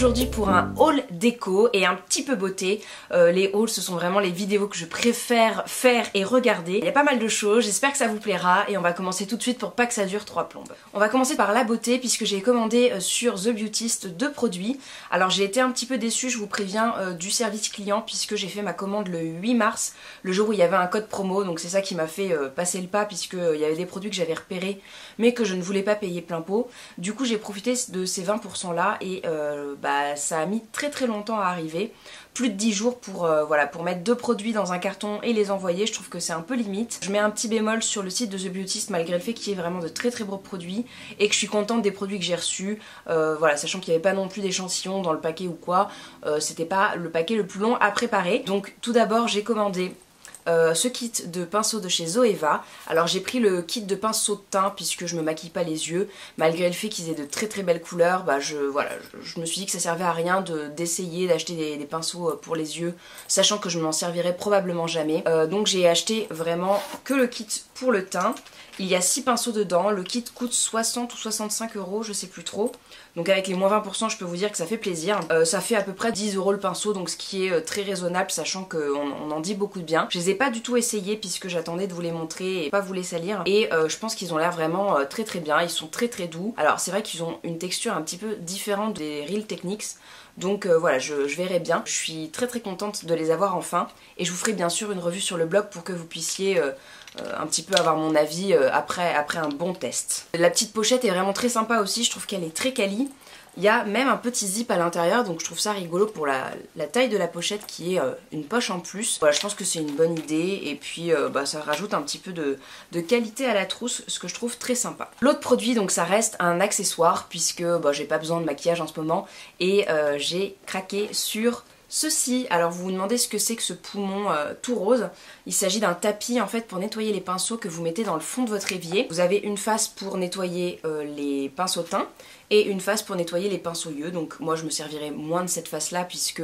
aujourd'hui pour un haul déco et un petit peu beauté. Les hauls, ce sont vraiment les vidéos que je préfère faire et regarder. Il y a pas mal de choses, j'espère que ça vous plaira et on va commencer tout de suite pour pas que ça dure 3 plombes. On va commencer par la beauté puisque j'ai commandé sur The Beautyst 2 produits. Alors j'ai été un petit peu déçue, je vous préviens, du service client puisque j'ai fait ma commande le 8 mars, le jour où il y avait un code promo, donc c'est ça qui m'a fait passer le pas puisqu'il y avait des produits que j'avais repérés mais que je ne voulais pas payer plein pot. Du coup j'ai profité de ces 20% là et ça a mis très longtemps à arriver, plus de 10 jours pour, pour mettre 2 produits dans un carton et les envoyer. Je trouve que c'est un peu limite. Je mets un petit bémol sur le site de The Beautyst malgré le fait qu'il y ait vraiment de très beaux produits et que je suis contente des produits que j'ai reçus, sachant qu'il n'y avait pas non plus d'échantillons dans le paquet ou quoi. C'était pas le paquet le plus long à préparer. Donc tout d'abord j'ai commandé ce kit de pinceau de chez Zoeva. Alors j'ai pris le kit de pinceau de teint puisque je me maquille pas les yeux, malgré le fait qu'ils aient de très belles couleurs. Je me suis dit que ça servait à rien d'essayer d'acheter des pinceaux pour les yeux, sachant que je m'en servirais probablement jamais. Donc j'ai acheté vraiment que le kit pour le teint. Il y a 6 pinceaux dedans, le kit coûte 60 ou 65 €, je sais plus trop. Donc avec les moins 20%, je peux vous dire que ça fait plaisir. Ça fait à peu près 10 € le pinceau, donc ce qui est très raisonnable, sachant qu'on en dit beaucoup de bien. Je les ai pas du tout essayés puisque j'attendais de vous les montrer et pas vous les salir. Et je pense qu'ils ont l'air vraiment très bien, ils sont très doux. Alors c'est vrai qu'ils ont une texture un petit peu différente des Real Techniques. Donc je verrai bien. Je suis très contente de les avoir enfin. Et je vous ferai bien sûr une revue sur le blog pour que vous puissiez un petit peu avoir mon avis après un bon test. La petite pochette est vraiment très sympa aussi, je trouve qu'elle est très quali. Il y a même un petit zip à l'intérieur, donc je trouve ça rigolo pour la taille de la pochette qui est une poche en plus. Voilà, je pense que c'est une bonne idée et puis ça rajoute un petit peu de qualité à la trousse, ce que je trouve très sympa. L'autre produit, donc ça reste un accessoire puisque j'ai pas besoin de maquillage en ce moment et j'ai craqué sur ceci. Alors vous vous demandez ce que c'est que ce poumon tout rose. Il s'agit d'un tapis en fait pour nettoyer les pinceaux que vous mettez dans le fond de votre évier. Vous avez une face pour nettoyer les pinceaux teints et une face pour nettoyer les pinceaux yeux. Donc moi je me servirai moins de cette face là puisque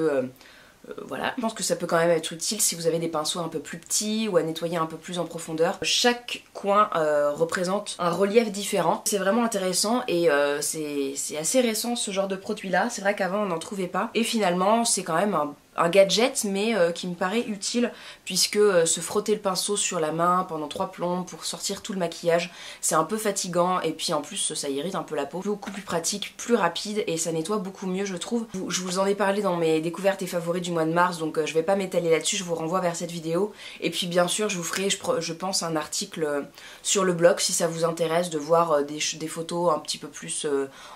voilà, je pense que ça peut quand même être utile si vous avez des pinceaux un peu plus petits ou à nettoyer un peu plus en profondeur. Chaque coin représente un relief différent. C'est vraiment intéressant et c'est assez récent ce genre de produit là. C'est vrai qu'avant on n'en trouvait pas. Et finalement c'est quand même un gadget mais qui me paraît utile puisque se frotter le pinceau sur la main pendant 3 plombes pour sortir tout le maquillage c'est un peu fatigant et puis en plus ça irrite un peu la peau. Beaucoup plus pratique, plus rapide et ça nettoie beaucoup mieux je trouve. Je vous en ai parlé dans mes découvertes et favoris du mois de mars donc je vais pas m'étaler là-dessus, je vous renvoie vers cette vidéo et puis bien sûr je vous ferai je pense un article sur le blog si ça vous intéresse de voir des photos un petit peu plus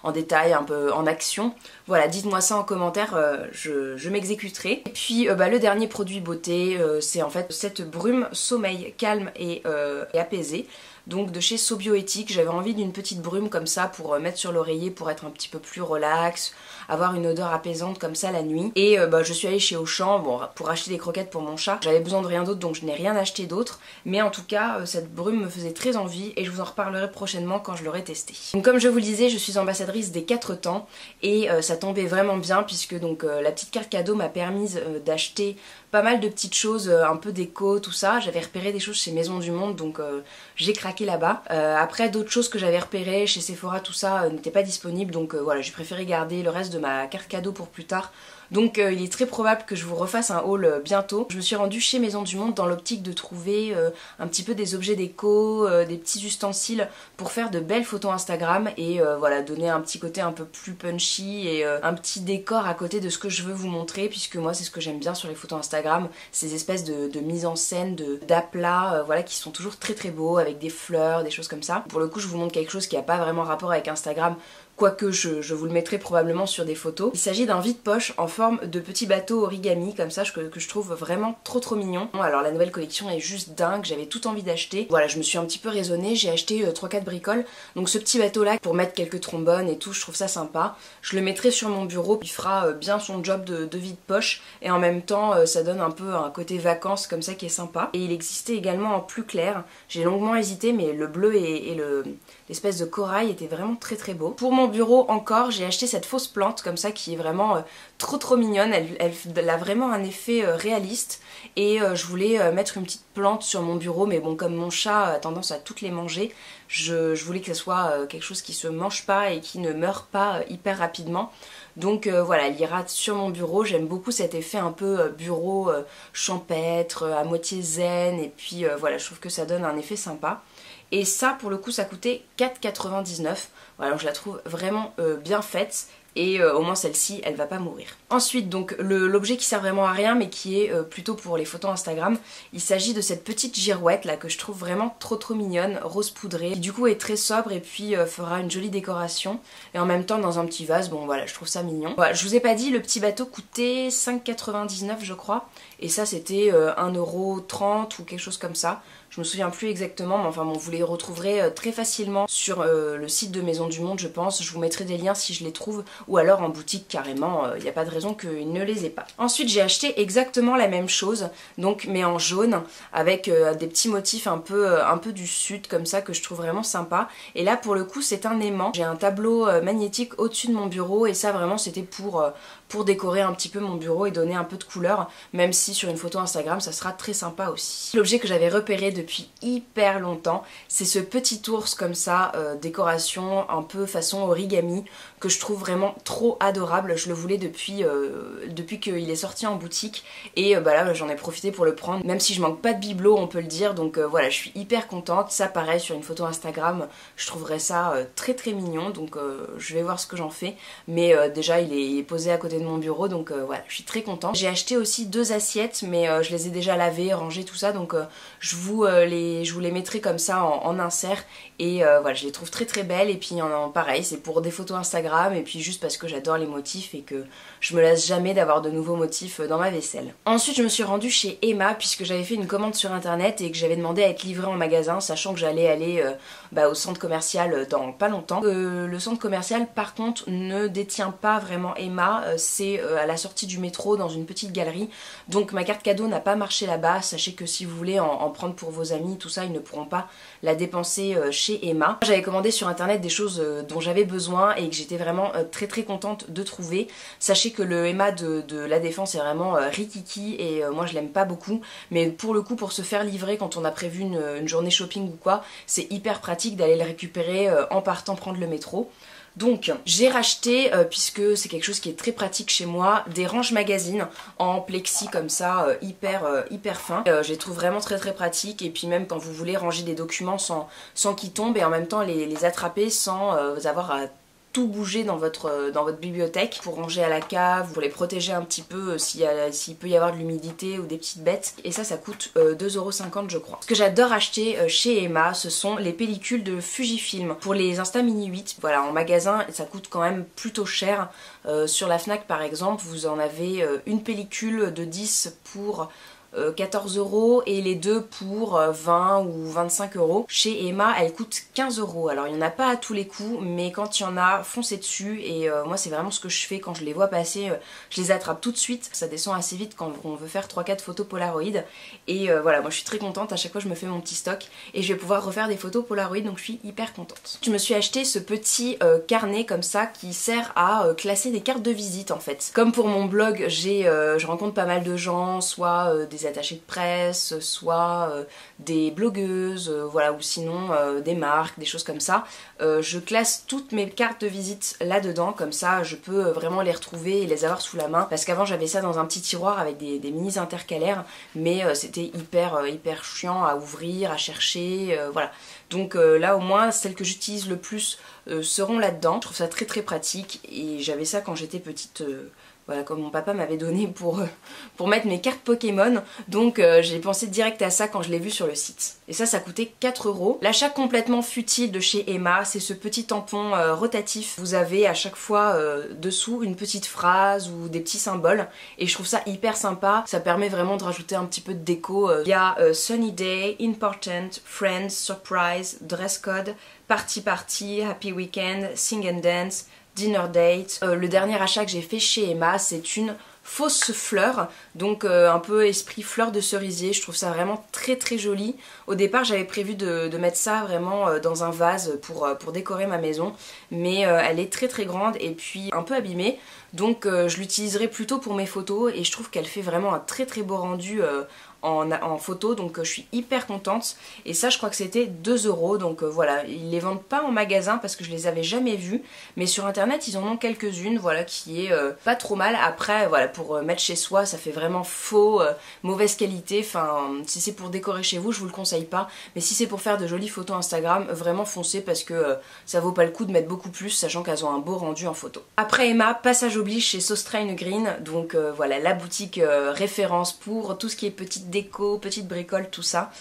en détail, un peu en action. Voilà, dites-moi ça en commentaire, je m'exécuterai. Et puis le dernier produit beauté, c'est en fait cette brume sommeil calme et apaisée. Donc de chez So Bioéthique, j'avais envie d'une petite brume comme ça pour mettre sur l'oreiller pour être un petit peu plus relax, avoir une odeur apaisante comme ça la nuit. Et je suis allée chez Auchan pour acheter des croquettes pour mon chat. J'avais besoin de rien d'autre donc je n'ai rien acheté d'autre. Mais en tout cas cette brume me faisait très envie et je vous en reparlerai prochainement quand je l'aurai testé. Donc comme je vous le disais, je suis ambassadrice des 4 temps et ça tombait vraiment bien puisque donc la petite carte cadeau m'a permis d'acheter pas mal de petites choses, un peu déco, tout ça. J'avais repéré des choses chez Maison du Monde donc j'ai craqué là-bas. Après d'autres choses que j'avais repérées chez Sephora, tout ça n'était pas disponible donc voilà, j'ai préféré garder le reste de ma carte cadeau pour plus tard. Donc il est très probable que je vous refasse un haul bientôt. Je me suis rendue chez Maison du Monde dans l'optique de trouver un petit peu des objets déco, des petits ustensiles pour faire de belles photos Instagram et donner un petit côté un peu plus punchy et un petit décor à côté de ce que je veux vous montrer puisque moi c'est ce que j'aime bien sur les photos Instagram, ces espèces de mise en scène, d'aplats qui sont toujours très beaux avec des fleurs, des choses comme ça. Pour le coup je vous montre quelque chose qui n'a pas vraiment rapport avec Instagram, quoique je vous le mettrai probablement sur des photos. Il s'agit d'un vide-poche en forme de petit bateau origami comme ça que je trouve vraiment trop mignon. Alors la nouvelle collection est juste dingue, j'avais tout envie d'acheter. Voilà, je me suis un petit peu raisonnée, j'ai acheté 3-4 bricoles. Donc ce petit bateau là pour mettre quelques trombones et tout, je trouve ça sympa. Je le mettrai sur mon bureau, il fera bien son job de vide-poche et en même temps ça donne un peu un côté vacances comme ça qui est sympa. Et il existait également en plus clair. J'ai longuement hésité mais le bleu et l'espèce de corail était vraiment très beau. Pour mon bureau encore, j'ai acheté cette fausse plante comme ça qui est vraiment trop mignonne. Elle a vraiment un effet réaliste et je voulais mettre une petite plante sur mon bureau mais bon comme mon chat a tendance à toutes les manger, je voulais que ce soit quelque chose qui se mange pas et qui ne meurt pas hyper rapidement. Donc voilà, elle ira sur mon bureau. J'aime beaucoup cet effet un peu bureau champêtre, à moitié zen, et puis voilà, je trouve que ça donne un effet sympa. Et ça, pour le coup, ça coûtait 4,99 €. Voilà, je la trouve vraiment bien faite. Et au moins celle-ci, elle va pas mourir. Ensuite, donc l'objet qui sert vraiment à rien, mais qui est plutôt pour les photos Instagram, il s'agit de cette petite girouette là que je trouve vraiment trop mignonne, rose poudrée, qui du coup est très sobre et puis fera une jolie décoration. Et en même temps dans un petit vase, bon voilà, je trouve ça mignon. Voilà, je vous ai pas dit, le petit bateau coûtait 5,99 € je crois, et ça c'était 1,30 € ou quelque chose comme ça. Je me souviens plus exactement, mais enfin bon, vous les retrouverez très facilement sur le site de Maison du Monde, je pense. Je vous mettrai des liens si je les trouve, ou alors en boutique carrément, il n'y a pas de raison qu'ils ne les aient pas. Ensuite, j'ai acheté exactement la même chose, donc mais en jaune, avec des petits motifs un peu du sud comme ça, que je trouve vraiment sympa. Et là, pour le coup, c'est un aimant. J'ai un tableau magnétique au-dessus de mon bureau, et ça vraiment c'était pour décorer un petit peu mon bureau et donner un peu de couleur, même si sur une photo Instagram ça sera très sympa aussi. L'objet que j'avais repéré depuis hyper longtemps, c'est ce petit ours comme ça, décoration un peu façon origami, que je trouve vraiment trop adorable. Je le voulais depuis qu'il est sorti en boutique, et bah là j'en ai profité pour le prendre, même si je manque pas de bibelot, on peut le dire, donc voilà, je suis hyper contente. Ça pareil, sur une photo Instagram, je trouverais ça très mignon, donc je vais voir ce que j'en fais, mais déjà il est posé à côté de mon bureau, donc voilà, je suis très contente. J'ai acheté aussi 2 assiettes, mais je les ai déjà lavées, rangées, tout ça, donc je vous les mettrai comme ça en insert, et voilà, je les trouve très belles. Et puis pareil, c'est pour des photos Instagram, et puis juste parce que j'adore les motifs et que je me lasse jamais d'avoir de nouveaux motifs dans ma vaisselle. Ensuite, je me suis rendue chez Emma, puisque j'avais fait une commande sur internet et que j'avais demandé à être livrée en magasin, sachant que j'allais aller au centre commercial dans pas longtemps. Le centre commercial par contre ne détient pas vraiment Emma, c'est à la sortie du métro dans une petite galerie, donc ma carte cadeau n'a pas marché là-bas. Sachez que si vous voulez en prendre pour vos amis, tout ça, ils ne pourront pas la dépenser chez Emma. J'avais commandé sur internet des choses dont j'avais besoin et que j'étais vraiment très contente de trouver. Sachez que le Emma de la Défense est vraiment rikiki, et moi je l'aime pas beaucoup, mais pour le coup, pour se faire livrer quand on a prévu une journée shopping ou quoi, c'est hyper pratique d'aller le récupérer en partant prendre le métro. Donc j'ai racheté, puisque c'est quelque chose qui est très pratique chez moi, des range magazines en plexi comme ça, hyper fin. Je les trouve vraiment très pratique, et puis même quand vous voulez ranger des documents sans qu'ils tombent, et en même temps les attraper sans avoir à tout bouger dans votre bibliothèque, pour ranger à la cave, pour les protéger un petit peu s'il peut y avoir de l'humidité ou des petites bêtes. Et ça coûte 2,50 € je crois. Ce que j'adore acheter chez Emma, ce sont les pellicules de Fujifilm pour les Insta Mini 8. Voilà, en magasin ça coûte quand même plutôt cher. Sur la Fnac par exemple, vous en avez une pellicule de 10 pour 14 € et les deux pour 20 ou 25 €. Chez Emma, elle coûte 15 €. Alors il n'y en a pas à tous les coups, mais quand il y en a, foncez dessus, et moi c'est vraiment ce que je fais quand je les vois passer, je les attrape tout de suite. Ça descend assez vite quand on veut faire 3-4 photos Polaroid, et voilà, moi je suis très contente. À chaque fois je me fais mon petit stock et je vais pouvoir refaire des photos Polaroid, donc je suis hyper contente. Je me suis acheté ce petit carnet comme ça qui sert à classer des cartes de visite en fait. Comme pour mon blog, je rencontre pas mal de gens, soit des attachés de presse, soit des blogueuses, voilà, ou sinon des marques, des choses comme ça. Je classe toutes mes cartes de visite là-dedans, comme ça je peux vraiment les retrouver et les avoir sous la main, parce qu'avant j'avais ça dans un petit tiroir avec des minis intercalaires, mais c'était hyper chiant à ouvrir, à chercher, voilà. Donc là au moins celles que j'utilise le plus seront là-dedans. Je trouve ça très pratique, et j'avais ça quand j'étais petite, voilà, comme mon papa m'avait donné pour mettre mes cartes Pokémon, donc j'ai pensé direct à ça quand je l'ai vu sur le site. Et ça coûtait 4 €. L'achat complètement futile de chez Emma, c'est ce petit tampon rotatif. Vous avez à chaque fois dessous une petite phrase ou des petits symboles, et je trouve ça hyper sympa. Ça permet vraiment de rajouter un petit peu de déco. Il y a Sunny Day, Important, Friends, Surprise, Dress Code, Party, Happy Weekend, Sing and Dance, Dinner Date. Le dernier achat que j'ai fait chez Emma, c'est une fausse fleur, donc un peu esprit fleur de cerisier. Je trouve ça vraiment très joli. Au départ j'avais prévu de mettre ça vraiment dans un vase pour décorer ma maison, mais elle est très grande et puis un peu abîmée, donc je l'utiliserai plutôt pour mes photos, et je trouve qu'elle fait vraiment un très beau rendu en photo, donc je suis hyper contente. Et ça je crois que c'était 2 €, donc voilà, ils les vendent pas en magasin parce que je les avais jamais vus, mais sur internet ils en ont quelques-unes, voilà, qui est pas trop mal. Après voilà, pour mettre chez soi ça fait vraiment faux, mauvaise qualité, enfin si c'est pour décorer chez vous je vous le conseille pas, mais si c'est pour faire de jolies photos Instagram, vraiment foncez parce que ça vaut pas le coup de mettre beaucoup plus, sachant qu'elles ont un beau rendu en photo. Après Emma, passage oblige chez Sostrain Green, donc voilà, la boutique référence pour tout ce qui est petite déco, petite bricole, tout ça.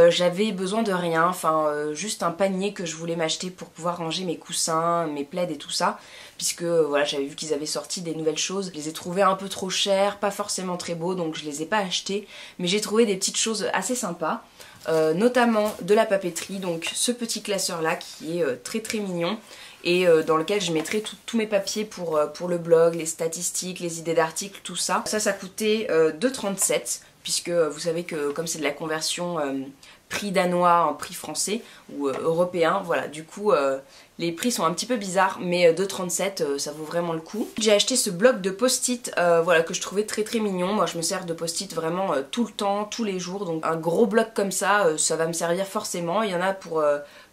J'avais besoin de rien, enfin juste un panier que je voulais m'acheter pour pouvoir ranger mes coussins, mes plaids et tout ça, puisque voilà, j'avais vu qu'ils avaient sorti des nouvelles choses. Je les ai trouvés un peu trop chers, pas forcément très beaux, donc je les ai pas achetés, mais j'ai trouvé des petites choses assez sympas. Notamment de la papeterie, donc ce petit classeur là qui est très très mignon et dans lequel je mettrai tous mes papiers pour le blog, les statistiques, les idées d'articles, tout ça. Ça coûtait 2,37 puisque vous savez que comme c'est de la conversion prix danois en prix français ou européen, voilà, du coup les prix sont un petit peu bizarres, mais 2,37 ça vaut vraiment le coup. J'ai acheté ce bloc de post-it voilà, que je trouvais très très mignon. Moi je me sers de post-it vraiment tout le temps, tous les jours, donc un gros bloc comme ça, ça va me servir forcément. Il y en a pour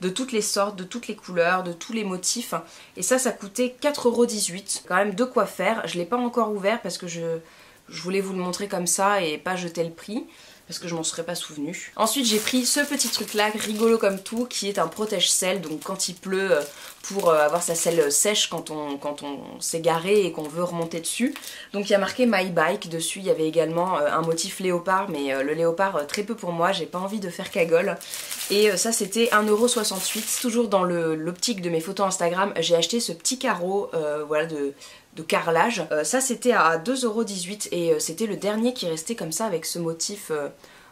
de toutes les sortes, de toutes les couleurs, de tous les motifs, et ça coûtait 4,18 €, quand même de quoi faire. Je l'ai pas encore ouvert parce que je voulais vous le montrer comme ça et pas jeter le prix, parce que je m'en serais pas souvenu. Ensuite j'ai pris ce petit truc là, rigolo comme tout, qui est un protège-selle, donc quand il pleut, pour avoir sa selle sèche quand on s'est garé et qu'on veut remonter dessus. Donc il y a marqué My Bike dessus, il y avait également un motif léopard, mais le léopard très peu pour moi, j'ai pas envie de faire cagole. Et ça c'était 1,68 €. Toujours dans l'optique de mes photos Instagram, j'ai acheté ce petit carreau voilà, de carrelage. Ça c'était à 2,18 € et c'était le dernier qui restait comme ça avec ce motif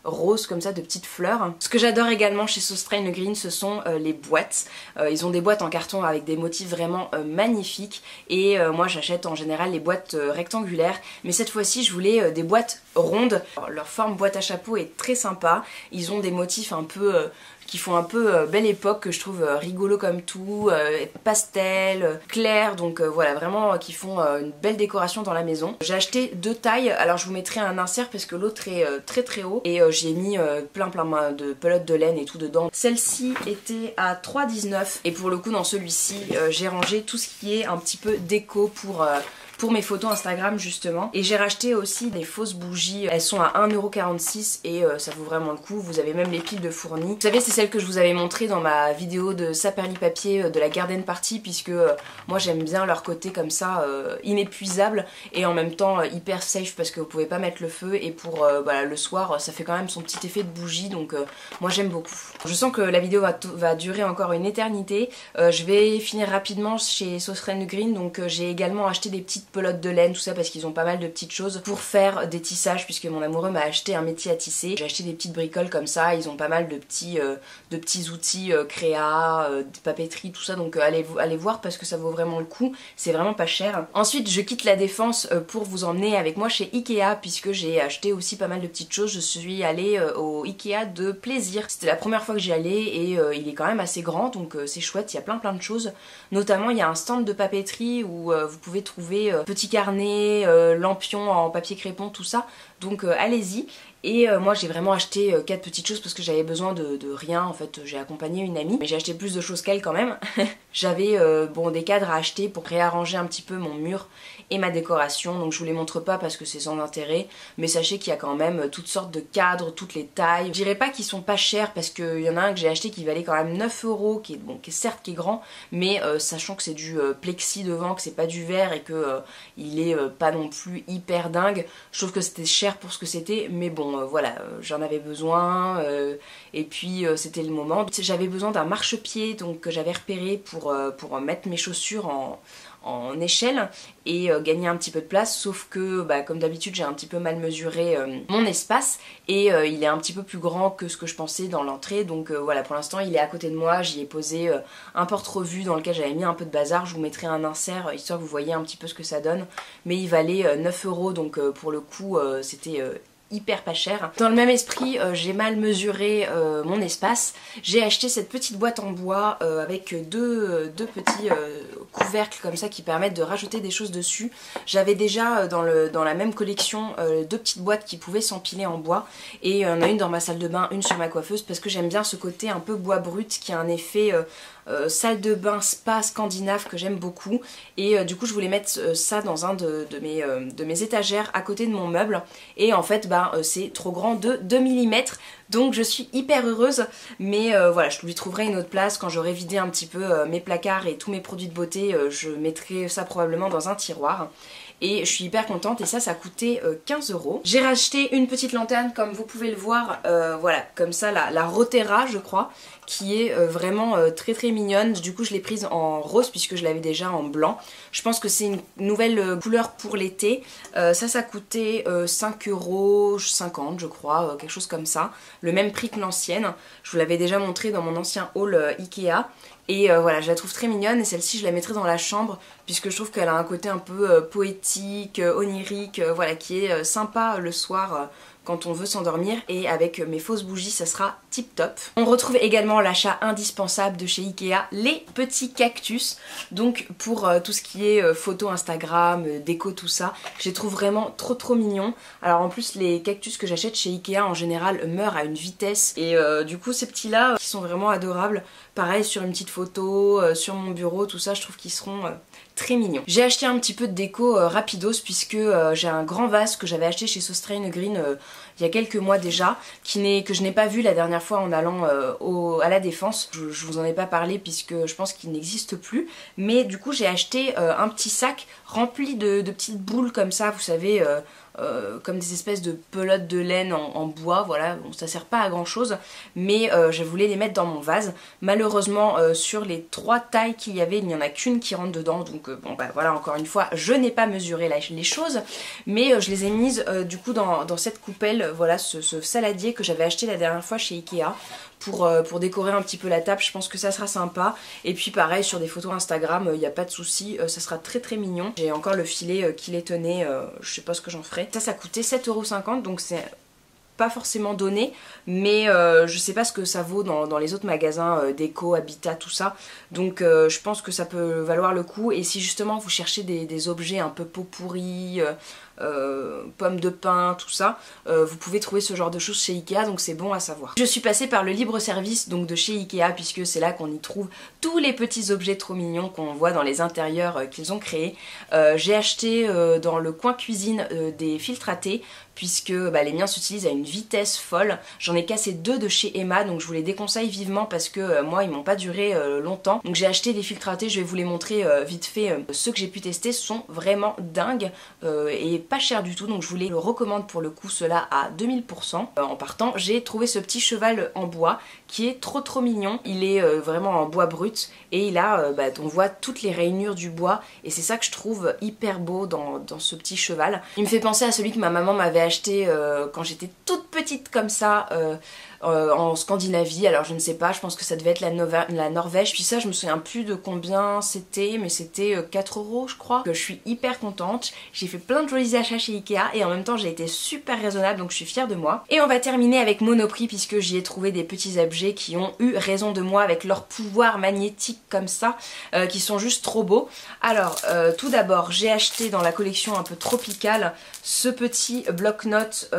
rose comme ça de petites fleurs. Ce que j'adore également chez Sostrain Green, ce sont les boîtes. Ils ont des boîtes en carton avec des motifs vraiment magnifiques et moi j'achète en général les boîtes rectangulaires, mais cette fois-ci je voulais des boîtes rondes. Alors, leur forme boîte à chapeau est très sympa, ils ont des motifs un peu qui font un peu belle époque, que je trouve rigolo comme tout, pastel, clair, donc voilà, vraiment qui font une belle décoration dans la maison. J'ai acheté 2 tailles, alors je vous mettrai un insert parce que l'autre est très très haut, et j'ai mis plein de pelotes de laine et tout dedans. Celle-ci était à 3,19 € et pour le coup dans celui-ci j'ai rangé tout ce qui est un petit peu déco pour mes photos Instagram justement. Et j'ai racheté aussi des fausses bougies, elles sont à 1,46 € et ça vaut vraiment le coup. Vous avez même les piles de fournis. Vous savez, c'est celle que je vous avais montrée dans ma vidéo de Saperli Papier de la Garden Party, puisque moi j'aime bien leur côté comme ça inépuisable et en même temps hyper safe parce que vous pouvez pas mettre le feu, et pour voilà, le soir ça fait quand même son petit effet de bougie, donc moi j'aime beaucoup. Je sens que la vidéo va durer encore une éternité. Je vais finir rapidement chez Sostrain Green, donc j'ai également acheté des petites pelotes de laine, tout ça, parce qu'ils ont pas mal de petites choses pour faire des tissages, puisque mon amoureux m'a acheté un métier à tisser. J'ai acheté des petites bricoles comme ça, ils ont pas mal de petits outils créa, de papeterie, tout ça, donc allez voir parce que ça vaut vraiment le coup, c'est vraiment pas cher. Ensuite je quitte la Défense pour vous emmener avec moi chez Ikea, puisque j'ai acheté aussi pas mal de petites choses. Je suis allée au Ikea de Plaisir, c'était la première fois que j'y allais et il est quand même assez grand, donc c'est chouette, il y a plein de choses. Notamment il y a un stand de papeterie où vous pouvez trouver petits carnets, lampions en papier crépon, tout ça, donc allez-y. Et moi j'ai vraiment acheté 4 petites choses parce que j'avais besoin de rien, en fait j'ai accompagné une amie, mais j'ai acheté plus de choses qu'elle quand même. J'avais bon, des cadres à acheter pour réarranger un petit peu mon mur et ma décoration, donc je vous les montre pas parce que c'est sans intérêt, mais sachez qu'il y a quand même toutes sortes de cadres, toutes les tailles. Je dirais pas qu'ils sont pas chers parce qu'il y en a un que j'ai acheté qui valait quand même 9 €, qui est certes qui est grand, mais sachant que c'est du plexi devant, que c'est pas du verre et que il est pas non plus hyper dingue, je trouve que c'était cher pour ce que c'était, mais bon voilà, j'en avais besoin et puis c'était le moment. J'avais besoin d'un marchepied, donc que j'avais repéré pour mettre mes chaussures en échelle et gagner un petit peu de place, sauf que bah, comme d'habitude j'ai un petit peu mal mesuré mon espace et il est un petit peu plus grand que ce que je pensais dans l'entrée, donc voilà, pour l'instant il est à côté de moi. J'y ai posé un porte-revue dans lequel j'avais mis un peu de bazar, je vous mettrai un insert histoire que vous voyez un petit peu ce que ça donne, mais il valait 9 €, donc pour le coup c'était hyper pas cher. Dans le même esprit, j'ai mal mesuré mon espace. J'ai acheté cette petite boîte en bois avec deux petits couvercles comme ça qui permettent de rajouter des choses dessus. J'avais déjà dans la même collection 2 petites boîtes qui pouvaient s'empiler en bois, et il y en a une dans ma salle de bain, une sur ma coiffeuse, parce que j'aime bien ce côté un peu bois brut qui a un effet salle de bain spa scandinave que j'aime beaucoup. Et du coup je voulais mettre ça dans un de mes étagères à côté de mon meuble, et en fait c'est trop grand de 2 mm, donc je suis hyper heureuse. Mais voilà, je lui trouverai une autre place quand j'aurai vidé un petit peu mes placards et tous mes produits de beauté. Je mettrai ça probablement dans un tiroir. Et je suis hyper contente, et ça coûtait 15 €. J'ai racheté une petite lanterne comme vous pouvez le voir, voilà, comme ça, la Rotera je crois, qui est vraiment très très mignonne. Du coup je l'ai prise en rose puisque je l'avais déjà en blanc. Je pense que c'est une nouvelle couleur pour l'été. Ça coûtait 5,50 € je crois, quelque chose comme ça. Le même prix que l'ancienne. Je vous l'avais déjà montré dans mon ancien haul Ikea. Et voilà, je la trouve très mignonne, et celle-ci je la mettrai dans la chambre puisque je trouve qu'elle a un côté un peu poétique, onirique, voilà, qui est sympa le soir quand on veut s'endormir, et avec mes fausses bougies ça sera tip top. On retrouve également l'achat indispensable de chez Ikea, les petits cactus. Donc pour tout ce qui est photo Instagram, déco, tout ça, je les trouve vraiment trop mignons. Alors en plus les cactus que j'achète chez Ikea en général meurent à une vitesse, et du coup ces petits là qui sont vraiment adorables, pareil sur une petite photo, sur mon bureau, tout ça, je trouve qu'ils seront très mignons. J'ai acheté un petit peu de déco rapidos puisque j'ai un grand vase que j'avais acheté chez Sostrain Green il y a quelques mois déjà, que je n'ai pas vu la dernière fois en allant à la Défense. Je vous en ai pas parlé puisque je pense qu'il n'existe plus, mais du coup j'ai acheté un petit sac rempli de petites boules comme ça, vous savez, comme des espèces de pelotes de laine en bois, voilà. Bon, ça sert pas à grand chose, mais je voulais les mettre dans mon vase. Malheureusement sur les 3 tailles qu'il y avait, il n'y en a qu'une qui rentre dedans, donc bon bah voilà, encore une fois je n'ai pas mesuré les choses, mais je les ai mises du coup dans cette coupelle, voilà, ce saladier que j'avais acheté la dernière fois chez Ikea pour décorer un petit peu la table. Je pense que ça sera sympa, et puis pareil sur des photos Instagram, il n'y a pas de souci, ça sera très mignon. J'ai encore le filet qui les tenait, je sais pas ce que j'en ferai. Ça coûtait 7,50 €, donc c'est pas forcément donné, mais je sais pas ce que ça vaut dans les autres magasins déco, habitat, tout ça, donc je pense que ça peut valoir le coup. Et si justement vous cherchez des objets un peu pot pourri, pommes de pin, tout ça, vous pouvez trouver ce genre de choses chez Ikea, donc c'est bon à savoir. Je suis passée par le libre service donc de chez Ikea, puisque c'est là qu'on y trouve tous les petits objets trop mignons qu'on voit dans les intérieurs qu'ils ont créés. J'ai acheté dans le coin cuisine des filtres à thé, puisque les miens s'utilisent à une vitesse folle. J'en ai cassé 2 de chez Emma, donc je vous les déconseille vivement parce que moi ils m'ont pas duré longtemps. Donc j'ai acheté des filtres à thé, je vais vous les montrer vite fait. Ceux que j'ai pu tester sont vraiment dingues et pas chers du tout, donc je vous les recommande pour le coup, ceux-là à 2000%. En partant, j'ai trouvé ce petit cheval en bois qui est trop mignon. Il est vraiment en bois brut, et il a, on voit toutes les rainures du bois, et c'est ça que je trouve hyper beau dans ce petit cheval. Il me fait penser à celui que ma maman m'avait acheté quand j'étais toute petite comme ça en Scandinavie. Alors je ne sais pas, je pense que ça devait être la Norvège, puis ça je me souviens plus de combien c'était, mais c'était 4 € je crois. Je suis hyper contente, j'ai fait plein de jolis achats chez Ikea, et en même temps j'ai été super raisonnable, donc je suis fière de moi. Et on va terminer avec Monoprix, puisque j'y ai trouvé des petits objets qui ont eu raison de moi avec leur pouvoir magnétique comme ça, qui sont juste trop beaux. Alors tout d'abord j'ai acheté dans la collection un peu tropicale ce petit bloc-notes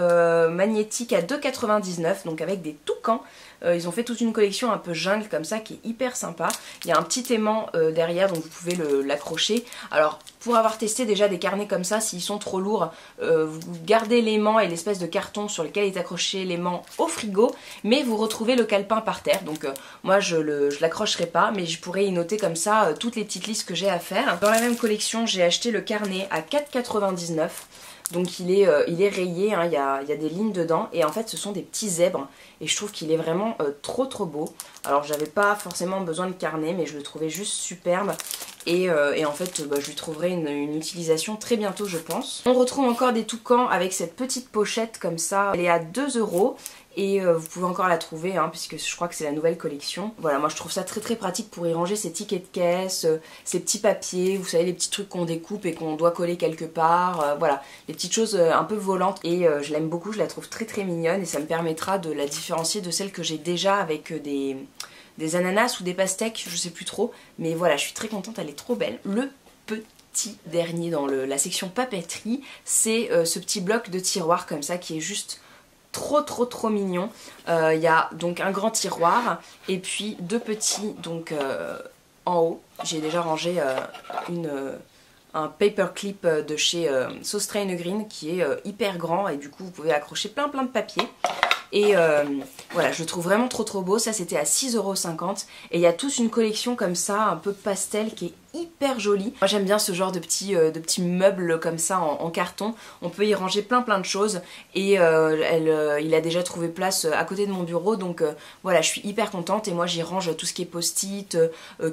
magnétique à 2,99 €, donc avec des toucans. Ils ont fait toute une collection un peu jungle comme ça qui est hyper sympa. Il y a un petit aimant derrière, donc vous pouvez l'accrocher. Alors pour avoir testé déjà des carnets comme ça, s'ils sont trop lourds, vous gardez l'aimant et l'espèce de carton sur lequel est accroché l'aimant au frigo, mais vous retrouvez le calepin par terre. Donc moi je l'accrocherai pas, mais je pourrais y noter comme ça toutes les petites listes que j'ai à faire. Dans la même collection j'ai acheté le carnet à 4,99 €. Donc il est rayé, hein, il y a des lignes dedans, et en fait ce sont des petits zèbres, et je trouve qu'il est vraiment trop beau. Alors j'avais pas forcément besoin de carnet, mais je le trouvais juste superbe, et en fait je lui trouverai une utilisation très bientôt je pense. On retrouve encore des toucans avec cette petite pochette comme ça, elle est à 2 €. Et vous pouvez encore la trouver, hein, puisque je crois que c'est la nouvelle collection. Voilà, moi je trouve ça très pratique pour y ranger ses tickets de caisse, ses petits papiers, vous savez, les petits trucs qu'on découpe et qu'on doit coller quelque part. Voilà, les petites choses un peu volantes, et je l'aime beaucoup, je la trouve très mignonne, et ça me permettra de la différencier de celle que j'ai déjà avec des ananas ou des pastèques, je sais plus trop. Mais voilà, je suis très contente, elle est trop belle. Le petit dernier dans la section papeterie, c'est ce petit bloc de tiroir comme ça qui est juste trop mignon. Il y a donc un grand tiroir et puis deux petits donc en haut. J'ai déjà rangé un paperclip de chez Sauce Train Green qui est hyper grand et du coup vous pouvez accrocher plein de papiers. Et voilà, je le trouve vraiment trop beau. Ça c'était à 6,50 € et il y a tous une collection comme ça un peu pastel qui est hyper jolie. Moi j'aime bien ce genre de petits meubles comme ça en carton. On peut y ranger plein de choses et il a déjà trouvé place à côté de mon bureau, donc voilà, je suis hyper contente et moi j'y range tout ce qui est post-it,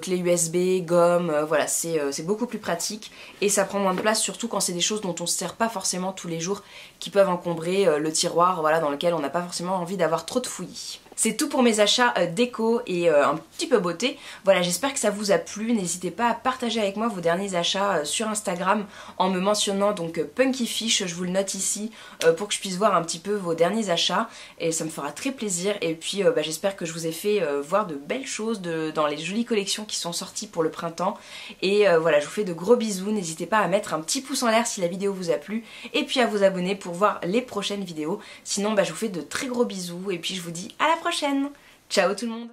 clé USB, gomme, voilà, c'est beaucoup plus pratique et ça prend moins de place, surtout quand c'est des choses dont on se sert pas forcément tous les jours, qui peuvent encombrer le tiroir, voilà, dans lequel on n'a pas forcément envie d'avoir trop de fouillis. C'est tout pour mes achats déco et un petit peu beauté. Voilà, j'espère que ça vous a plu. N'hésitez pas à partager avec moi vos derniers achats sur Instagram en me mentionnant donc Punkyfish, je vous le note ici pour que je puisse voir un petit peu vos derniers achats et ça me fera très plaisir. Et puis j'espère que je vous ai fait voir de belles choses dans les jolies collections qui sont sorties pour le printemps. Et voilà, je vous fais de gros bisous. N'hésitez pas à mettre un petit pouce en l'air si la vidéo vous a plu et puis à vous abonner pour voir les prochaines vidéos. Sinon je vous fais de très gros bisous et puis je vous dis à la prochaine. Ciao tout le monde.